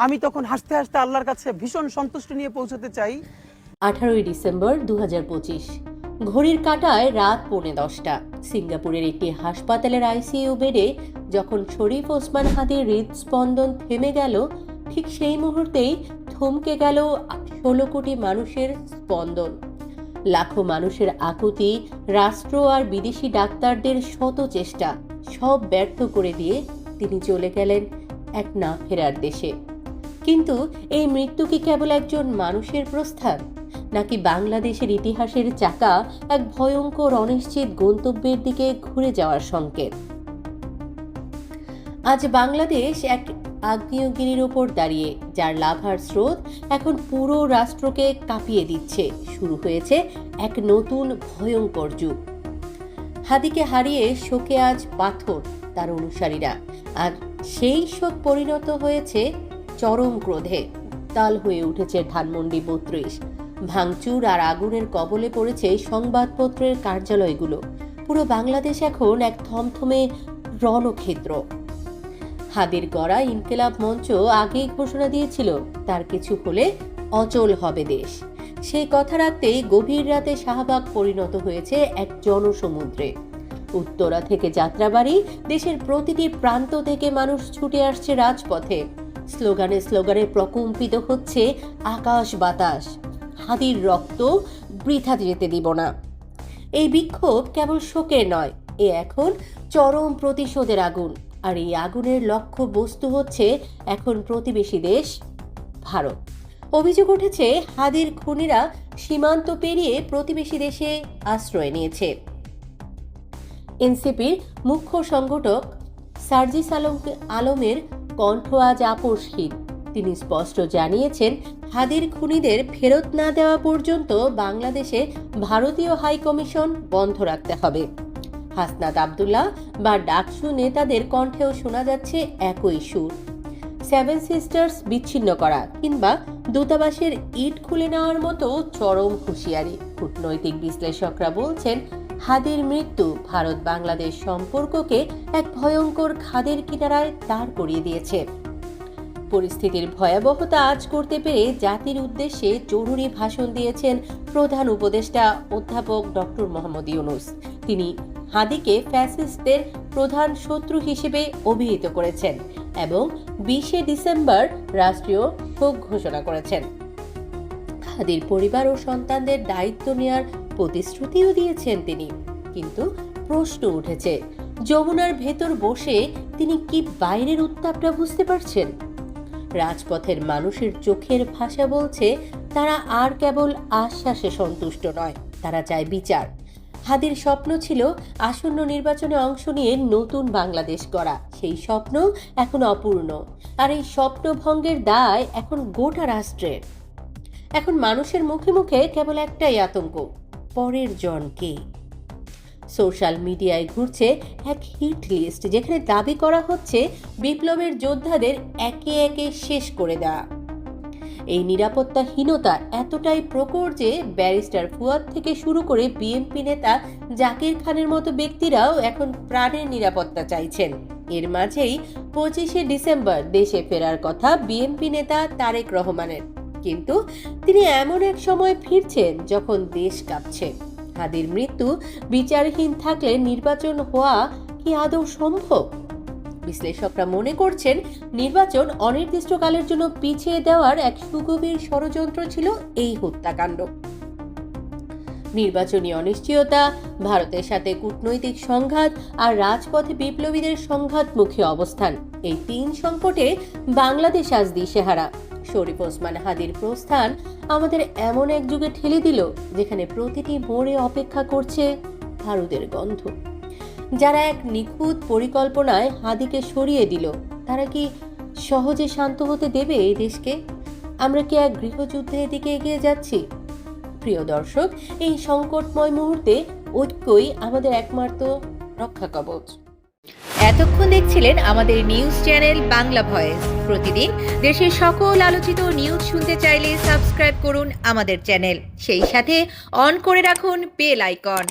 আমি তখন হাসতে হাসতে আল্লাহর কাছে ভীষণ সন্তুষ্টি নিয়ে পৌঁছতে চাই। 18 ডিসেম্বর 2025, ঘড়ির কাঁটায় রাত 10:45। সিঙ্গাপুরের একটি হাসপাতালের আইসিইউ বেডে যখন শরীফ ওসমান হাদির হৃদস্পন্দন থেমে গেল, ঠিক সেই মুহূর্তেই থমকে গেল 16 কোটি মানুষের স্পন্দন। লাখো মানুষের আকুতি, রাষ্ট্র আর বিদেশি ডাক্তারদের শত চেষ্টা সব ব্যর্থ করে দিয়ে তিনি চলে গেলেন এক না ফেরার দেশে। কিন্তু এই মৃত্যু কি কেবল একজন মানুষের প্রস্থান, নাকি বাংলাদেশের ইতিহাসের চাকা এক ভয়ঙ্কর অনিশ্চিত গন্তব্যের দিকে ঘুরে যাওয়ার সংকেত? আজ বাংলাদেশ এক আগ্নেয়গিরির ওপর দাঁড়িয়ে, যার লাভার স্রোত এখন পুরো রাষ্ট্রকে কাঁপিয়ে দিচ্ছে। শুরু হয়েছে এক নতুন ভয়ঙ্কর যুগ। হাদিকে হারিয়ে শোকে আজ পাথর তার অনুসারীরা, আর সেই শোক পরিণত হয়েছে চরম ক্রোধে। উত্তাল হয়ে উঠেছে ধানমন্ডি 32। ভাঙচুর আর আগুনের কবলে পড়েছে সংবাদপত্রের কার্যালয়গুলো। পুরো বাংলাদেশ এখন এক থমথমে রণক্ষেত্র। হাদির গড়া ইনকিলাব মঞ্চ আগেই ঘোষণা দিয়েছিল, তার কিছু হলে অচল হবে দেশ। সেই কথা রাখতেই গভীর রাতে শাহবাগ পরিণত হয়েছে এক জনসমুদ্রে। উত্তরা থেকে যাত্রাবাড়ি, দেশের প্রতিটি প্রান্ত থেকে মানুষ ছুটে আসছে রাজপথে। স্লোগানে স্লোগানে প্রকম্পিত হচ্ছে আকাশ বাতাস। হাদির রক্ত বৃথা যেতে দিব না। এই বিক্ষোভ কেবল শোকের নয়, এ এখন চরম প্রতিশোধের আগুন। আর এই আগুনের লক্ষ্য বস্তু হচ্ছে এখন প্রতিবেশী দেশ ভারত। অভিযোগ উঠেছে হাদির খুনিরা সীমান্ত পেরিয়ে প্রতিবেশী দেশে আশ্রয় নিয়েছে। এনসিপির মুখ্য সংগঠক সার্জিস আলমের কণ্ঠ আজ আপোষহীন। তিনি স্পষ্ট জানিয়েছেন, হাদির খুনিদের ফেরত না দেওয়া পর্যন্ত বাংলাদেশে ভারতীয় হাই কমিশন বন্ধ রাখতে হবে। হাসনাত আব্দুল্লাহ বা ডাকসু নেতাদের কণ্ঠেও শোনা যাচ্ছে একই সুর। 7 সিস্টার্স বিচ্ছিন্ন করা কিংবা দূতাবাসের ইট খুলে নেওয়ার মতো চরম হুঁশিয়ারি। কূটনৈতিক বিশ্লেষকরা বলছেন, হাদির মৃত্যু ভারত বাংলাদেশ সম্পর্ককে এক ভয়ঙ্কর খাদের কিনারায় দাঁড় করিয়ে দিয়েছে। পরিস্থিতির ভয়াবহতা আজ করতে পেরে জাতির উদ্দেশ্যে জরুরি ভাষণ দিয়েছেন প্রধান উপদেষ্টা অধ্যাপক ডক্টর মোহাম্মদ ইউনূস। তিনি হাদিকে ফ্যাসিস্টদের প্রধান শত্রু হিসেবে অভিহিত করেছেন এবং 20 ডিসেম্বর রাষ্ট্রীয় শোক ঘোষণা করেছেন। হাদির পরিবার ও সন্তানদের দায়িত্ব নেওয়ার প্রতিশ্রুতিও দিয়েছেন তিনি। কিন্তু প্রশ্ন উঠেছে, যমুনার ভেতর বসে তিনি কি বাইরের উত্তাপটা বুঝতে পারছেন? রাজপথের মানুষের চোখের ভাষা বলছে, তারা আর কেবল আশ্বাসে সন্তুষ্ট নয়, তারা চায় বিচার। হাদির স্বপ্ন ছিল আসন্ন নির্বাচনে অংশ নিয়ে নতুন বাংলাদেশ গড়া। সেই স্বপ্ন এখন অপূর্ণ, আর এই স্বপ্ন ভঙ্গের দায় এখন গোটা রাষ্ট্রের। এখন মানুষের মুখে মুখে কেবল একটাই আতঙ্ক, পরের জন কে? সোশ্যাল মিডিয়ায় ঘুরছে এক হিট লিস্ট, যেখানে দাবি করা হচ্ছে বিপ্লবের যোদ্ধাদের একে একে শেষ করে দেওয়া। এই নিরাপত্তাহীনতা এতটাই প্রখর যে ব্যারিস্টার ফুয়াদ থেকে শুরু করে বিএনপি নেতা জাকির খানের মতো ব্যক্তিরাও এখন প্রাণের নিরাপত্তা চাইছেন। এর মাঝেই 25 ডিসেম্বর দেশে ফেরার কথা বিএনপি নেতা তারেক রহমানের, কিন্তু তিনি এমন এক সময় ফিরছেন যখন দেশ কাঁপছে। হাদির মৃত্যু বিচারহীন থাকলে নির্বাচন হওয়া কি আদৌ সম্ভব? বিশ্লেষকরা মনে করছেন, নির্বাচন অনির্দিষ্টকালের জন্য পিছিয়ে দেওয়ার এক সুগভীর ষড়যন্ত্র ছিল এই হত্যাকাণ্ড। নির্বাচনী অনিশ্চয়তা, ভারতের সাথে কূটনৈতিক সংঘাত আর রাজপথে বিপ্লবীদের সংঘাতমুখী অবস্থান, এই 3 সংকটে বাংলাদেশ আজ দিশেহারা। শরীফ ওসমান হাদির প্রস্থান আমাদের এমন এক যুগে ঠেলে দিল, যেখানে প্রতিটি মোড়ে অপেক্ষা করছে ভারতের গন্ধ। যারা এক নিখুঁত পরিকল্পনায় হাদিকে সরিয়ে দিল, তারা কি সহজে শান্ত হতে দেবে এই দেশকে? আমরা কি এক গৃহযুদ্ধের দিকে এগিয়ে যাচ্ছি? প্রিয় দর্শক, এই সংকটময় মুহূর্তে ঐক্যই আমাদের একমাত্র রক্ষা কবচ। এতক্ষণ দেখছিলেন আমাদের নিউজ চ্যানেল বাংলা ভয়েস। প্রতিদিন দেশের সকল আলোচিত নিউজ শুনতে চাইলে সাবস্ক্রাইব করুন আমাদের চ্যানেল, সেই সাথে অন করে রাখুন বেল আইকন।